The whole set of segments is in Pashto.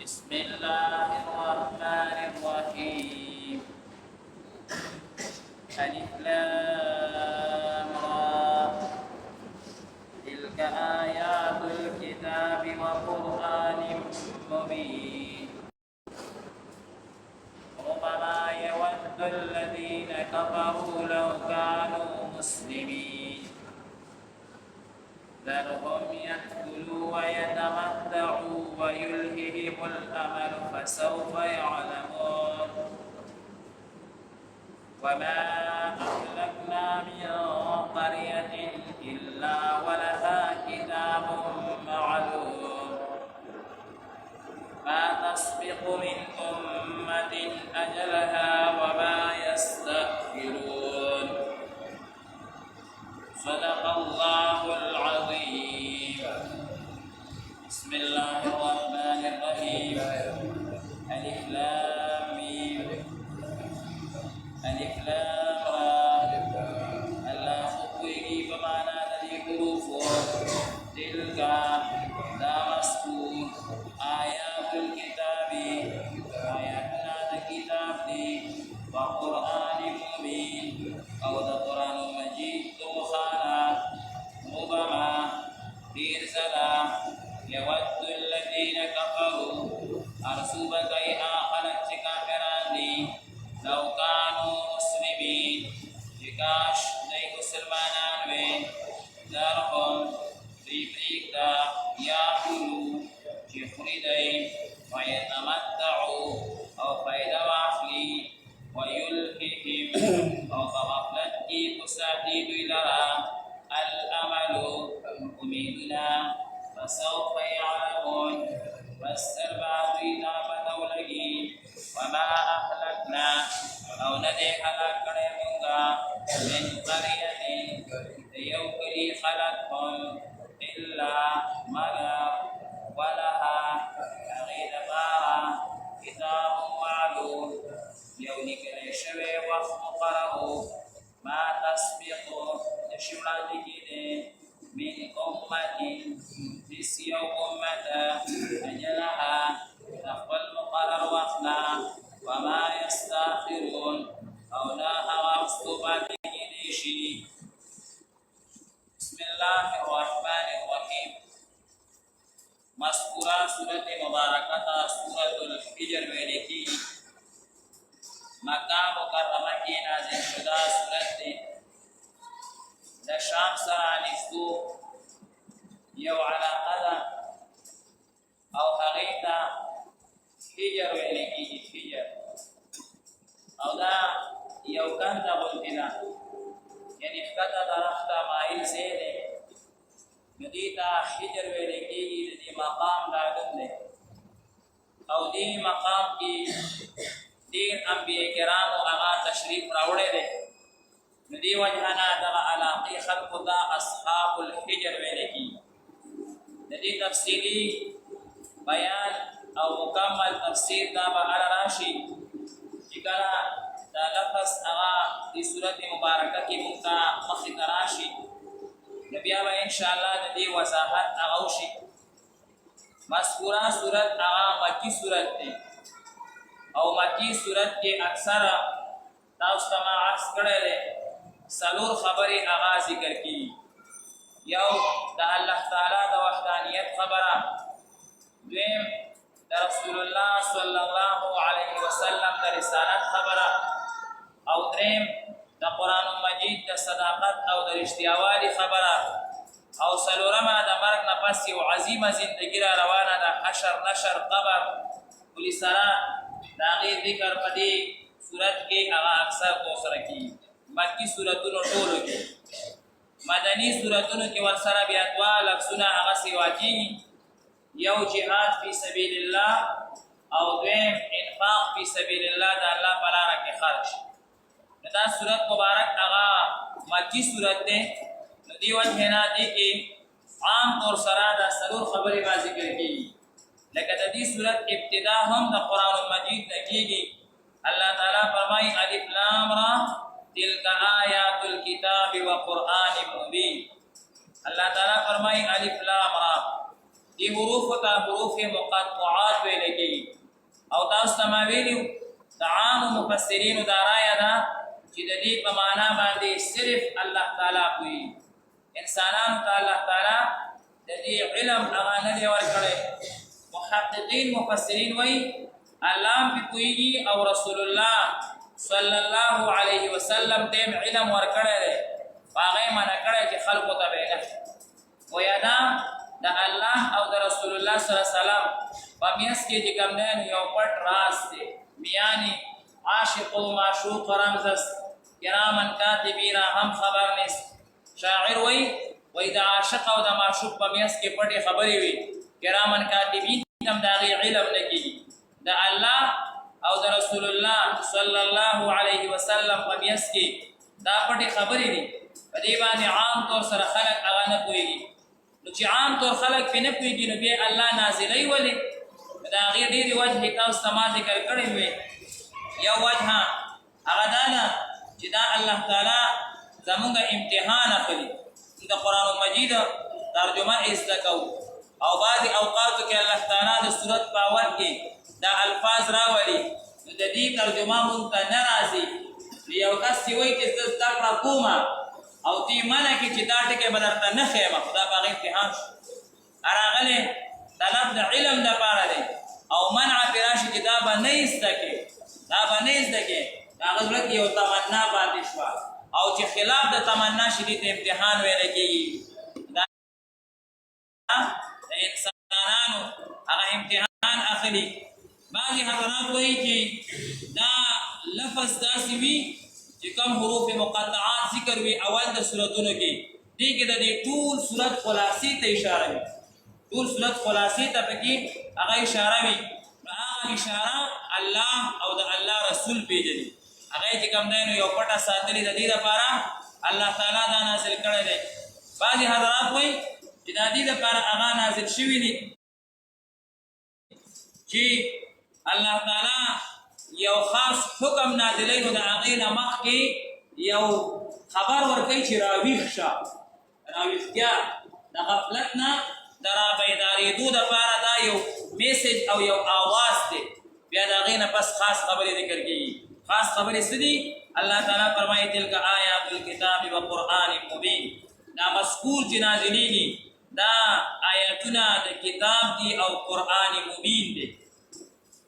بسم الله الرحمن الرحيم. ألف لام را. تلك آيات الكتاب وقرآن مبين. ربما يود الذين كفروا لو كانوا مسلمين. ذرهم يأكلوا ويتمتعوا ويلههم الأمل فسوف يعلمون. وما أهلكنا من قرية إلا ولها كتاب معلوم ما تسبق من أمة أجلها وما يستأخرون. صدق الله العظيم. بسم الله الرحمن الرحيم. ألف لام ميم. ألف لام را. الله خطوه بمعنى ذي حروف. تلك ذا مذكور. آيات الكتاب آياتنا الكتاب دي. وقرآن مبين أو ذا قرآن مجيد مخانا. ربما بإرسلا يود الذين كفروا أرسوبك آخرت كافراني لو كانوا مسلمين جكاش ذي مسلمانان وين دارهم في بريكا يأكلوا جخردين ويتمتعوا أو فايدة واخلي ويلههم أو غفلت كساتيد إلى الأمل أميدنا فسوف يعلمون. والسربات إذا بدوا لكي وما أهلكنا أو ندي هلاكنا من قرية يوكلي خلقهم إلا ملا ولها غير بارا كتاب معلوم يونيك ليشوي وخمقره ما تسبق تشمل من أمة تسيو أمة أجلها تقبل مقرر وقنا وما يستأخرون أو ناها واستبات جديشي. بسم الله الرحمن الرحيم. مذكورة سورة مباركة سورة الحجر ولكي مکہ مکرمہ کی نازل شدہ سورت دی. د شام سره نږدې یو علاقه ده او هغې ته حجر ویل کېږي. حجر او دا یو کنده غوندې ده، یعنې ښکته طرف ته مایل ځای دی، نو دې ته حجر ویل کېږي. د دې مقام دا نوم دی او دې مقام کې دیر انبیاء کرامو هغه تشریف راوړی دی. نو دې وجه نه دغه علاقې خلکو ته اصحاب الحجر ویلی کېږي. د دې تفصیلي بیان او مکمل تفسیر دا به هله راشي چې کله دا لفظ هغه دې صورت مبارکه کې موږ ته مخې ته راشي، نو بیا به انشاءالله د دې وضاحت هغه وشي. مذکوره صورت هغه مکي صورت دی او مکی صورت کې اکثره تاسو ته ما عرض کړی دی څلور خبرې هغه ذکر کېږي. یو د الله تعالی د وحدانیت خبره، دویم د رسول الله صلی الله علیه وسلم د رسالت خبره، او دریم د قرآن مجید د صداقت او د رښتیاوالي خبره، او څلورمه د مرګ نه پس یو عظیمه زندګي را روانه ده، حشر نشر قبر پولی سره د هغې ذکر په دې صورت کې هغه اکثر سره کېږي. مکي صورتونو ټولو کې، مدني صورتونو کې ورسره بیا دوه لفظونه هغسې واقعېږي، یو جهاد فی سبیل الله او دویم انفاق فی سبیل الله د الله په لاره کې خرج. نو دا صورت مبارک هغه مکي صورت دی. نو دې وجې نه دې کې عام طور سره دا څلور خبرې به ذکر کېږي. لکه د دې صورت ابتدا هم د قرآن مجید نه کېږي. الله تعالی فرمایي الف لام را تلک آیات الکتاب و قرآن مبین. الله تعالی فرمایي الف لام را، دې حروف ته حروف مقطعات ویل کېږي او تاسو ته ما ویلي د عامو مفسرینو دا رایه ده چې د دې په معنا باندې صرف الله تعالی پوهېږي انسانانو ته الله تعالی د دې علم هغه نه دی ورکړی محققین مفسرین وایي الله هم پې پوهېږي او رسول الله صلی الله علیه وسلم ته هم علم ورکړی دی په هغه یې منع کړی چې خلکو ته به یې نه وایه دا د الله او د رسول الله صلی الله علیه وسلم په میانځ کې چې کوم دی نو یو پټ راز دی میانې عاشق و معشوق رمز است کراما کاتبین هم خبر نیست شاعر وایي د عاشق او د معشوق په میانځ کې پټې خبرې وي کراما کاتبین هم د هغې علم نه کېږي د الله او د رسول الله صلی الله علیه وسلم په میانځ کې دا پټې خبرې دي په دې باندې عام طور سره خلک هغه نه پوهېږي نو چې عام طور خلک پې نه پوهېږي نو بیا الله نازلوي ولې د هغې ډېرې وجهې تاسو ته ما ذکر کړې وې یو وجه هغه دا ده چې دا الله تعالی زمونږ امتحان اخلي د قرآن مجید ترجمه زده کوو او بعضې اوقاتو کې الله تعالی د صورت په اول کې دا الفاظ راولي نو د دې ترجمه مونږ ته نه راځي یو کس چې وایي چې زه زده کړه کومه او تی منع کې چې دا ټکي به درته نه ښیم خو دا په هغې امتحان شو راغلی طلب د علم دپاره دی او منع پرې راشي چې دا به نه یې زده کړې دا به نه یې زده کړې د هغه زړه کې یو تمنا پاتې شوه او چې خلاف د تمنا شي دې ته امتحان ویلی کېږي دا د انسانانو هغه امتحان اخلي بعضې حضرات وایي چې دا لفظ داسې وي چې کوم حروف مقطعات ذکر وي اول د صورتونو کې دې کې د دې ټول صورت خلاصې ته اشاره وي ټول صورت خلاصې ته پکې هغه اشاره وي نو هغه اشاره الله او د الله رسول پېژني هغه چې کوم دی نو یو پټه ساتلې د دې لپاره الله تعالی دا نازل کړی دی بعضې حضرات وایي چې د دې لپاره هغه نازل شوي دي چې الله تعالی یو خاص حکم نازلی نو د هغې نه مخکې یو خبر ورکوي چې راویښ شه راویښتیا د غفلت نه د رابیدارېدو دپاره دا یو میسج او یو آواز دی بیا د هغې نه پس خاص خبرې ذکر کېږي خاص خبرې څه دي الله تعالی فرمایي تلک آیات الکتاب و قرآن مبین دا مذکور چې نازلیږي دا آیاتونه د کتاب دي او قرآن مبین دی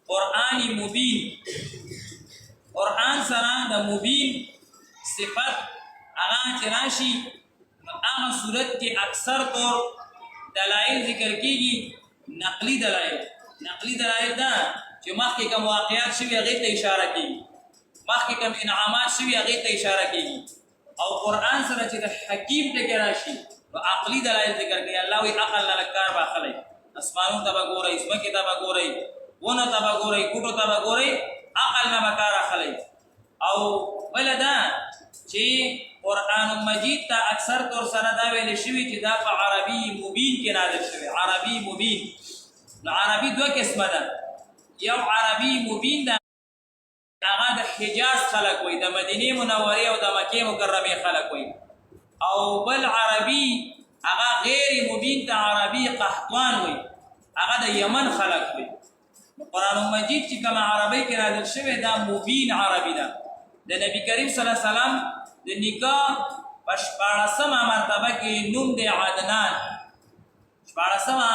قرآن مبین قرآن سره د مبین صفت هغه چې راشي نو هغه صورت کې اکثر طور دلایل ذکر کېږي نقلي دلایل دا چې مخکې کوم واقعات شوي هغې ته اشاره کېږي مخکې کوم انعامات شوي هغې ته اشاره کېږي او قرآن سره چې د حکیم ټکې راشي نو عقلي دلایل ذکر کوي الله وایي عقل نه لږ کار به اخلی اسمانونو ته به ګورئ ځمکې ته به ګورئ ونه ته به ګورئ کوټو ته به ګورئ عقل نه به کار اخلی او بله دا چې قرآن مجید ته اکثر طور سره دا ویلی شوي چې دا په عربي مبین کې نازل شوی عربي مبین نو عربي دوه قسمه ده یو عربي مبین ده هغه د حجاز خلک وایي د مدینې منورې او د مکې مکرمې خلک وایي او بل عربي هغه غیر مبین ته عربي قحطوان وایي هغه د یمن خلک وایي قرآن مجید چې کومه عربی کې نازل شوی دا مبین عربي ده د نبی کریم صلی الله علیه وسلم د نکاح په 14مه مرتبه کې نوم دی عدنان 14مه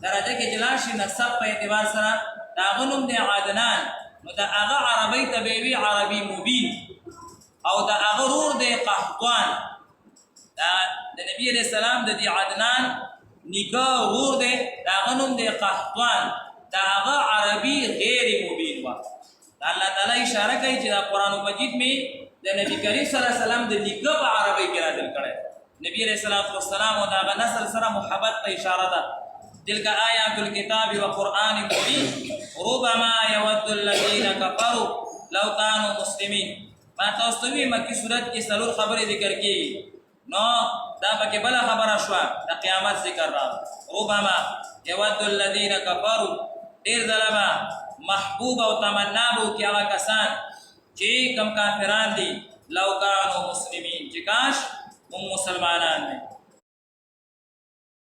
درجه کې جلا شي نسب په اعتبار سره د هغه نوم دی عدنان نو د هغه عربی ته به وي عربي مبین او د هغه ورور دی قحطوان د نبی علیه السلام د دې عدنان نکاح ورور دی د هغه نوم دی قحطوان دا هغه عربي غیر مبین و الله تعالی اشاره کوي چې دا قرآن مجید می د نبی کریم صلی الله علیه وسلم د نکاح په عربی کې نازل کړی نبی علیه السلام او د هغه نسل سره محبت ته اشاره ده تلک آیات الکتاب و قرآن مبین ربما یود الذین کفروا لو کانوا مسلمین ما تاسو ته مکی صورت کې څلور خبرې ذکر کېږي نو دا پکې بله خبره شوه د قیامت ذکر راغله ربما یود الذین کفروا ډېر ځله به محبوب او تمنا به وکړي هغه کسان چې کوم کافران دي لو کانوا مسلمین چې کاش هم مسلمانان وي